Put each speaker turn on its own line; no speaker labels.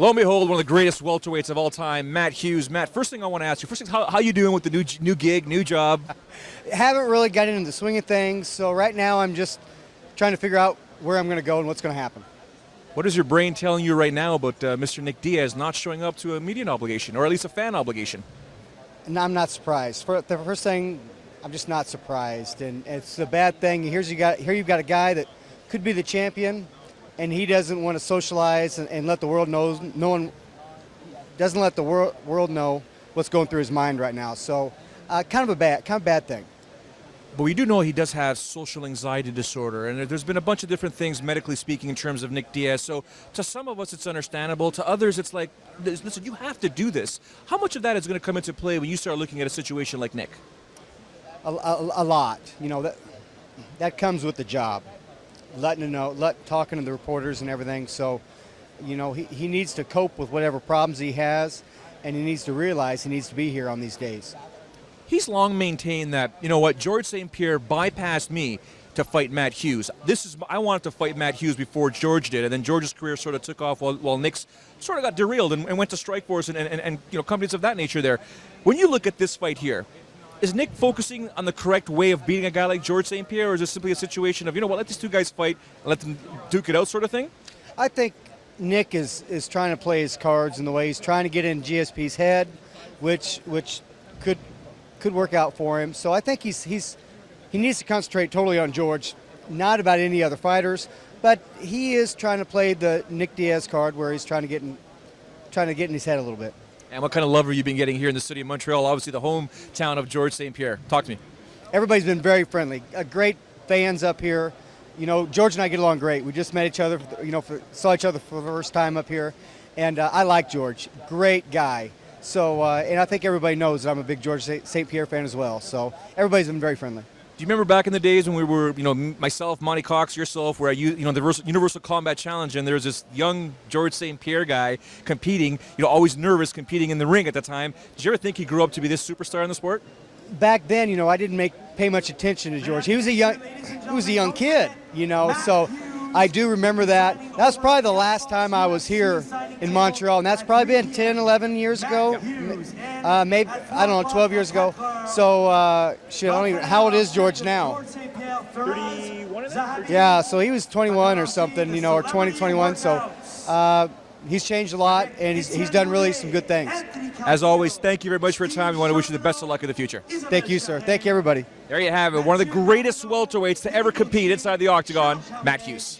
Lo and behold, one of the greatest welterweights of all time, Matt Hughes. Matt, first thing I want to ask you, how you doing with the new gig, new job?
Haven't really gotten into the swing of things, so right now I'm just trying to figure out where I'm going to go and what's going to happen.
What is your brain telling you right now about Mr. Nick Diaz not showing up to a media obligation, or at least a fan obligation?
And I'm not surprised. For the first thing, I'm just not surprised, and it's a bad thing. Here you've got a guy that could be the champion, and he doesn't want to socialize and let the world know. No one doesn't let the world know what's going through his mind right now. So, kind of a bad thing.
But we do know he does have social anxiety disorder, and there's been a bunch of different things medically speaking in terms of Nick Diaz. So to some of us it's understandable, to others it's like, listen, you have to do this. How much of that is going to come into play when you start looking at a situation like Nick?
A lot. You know, that comes with the job. Letting him know, talking to the reporters and everything. So, you know, he needs to cope with whatever problems he has, and he needs to realize he needs to be here on these days.
He's long maintained that, you know what, George St Pierre bypassed me to fight Matt Hughes. I wanted to fight Matt Hughes before George did, and then George's career sort of took off while Nick's sort of got derailed and went to Strikeforce and you know, companies of that nature there. When you look at this fight here, is Nick focusing on the correct way of beating a guy like George St Pierre, or is this simply a situation of, you know what, let these two guys fight and let them duke it out sort of thing? I
think Nick is trying to play his cards in the way he's trying to get in GSP's head, which could work out for him. So I think he needs to concentrate totally on George, not about any other fighters, but he is trying to play the Nick Diaz card where he's trying to get in his head a little bit.
And what kind of love have you been getting here in the city of Montreal, obviously the hometown of George St Pierre? Talk to me.
Everybody's been very friendly. Great fans up here. You know, George and I get along great. We just met each other, you know, saw each other for the first time up here, and I like George. Great guy. So, and I think everybody knows that I'm a big George St. Pierre fan as well. So everybody's been very friendly.
Do you remember back in the days when we were, you know, myself, Monty Cox, yourself, where you know, the Universal Combat Challenge, and there was this young George St. Pierre guy competing, you know, always nervous, competing in the ring at the time. Did you ever think he grew up to be this superstar in the sport?
Back then, you know, I didn't pay much attention to George. He was a young kid, you know, so I do remember that. That was probably the last time I was here in Montreal, and that's probably been 10, 11 years ago, maybe, I don't know, 12 years ago. So, shit, I don't even, how old is George now?
31, is it?
Yeah, so he was 21 or something, you know, or 20, 21, so he's changed a lot, and he's done really some good things.
As always, thank you very much for your time. We want to wish you the best of luck in the future.
Thank you, sir. Thank you, everybody.
There you have it, one of the greatest welterweights to ever compete inside the octagon, Matt Hughes.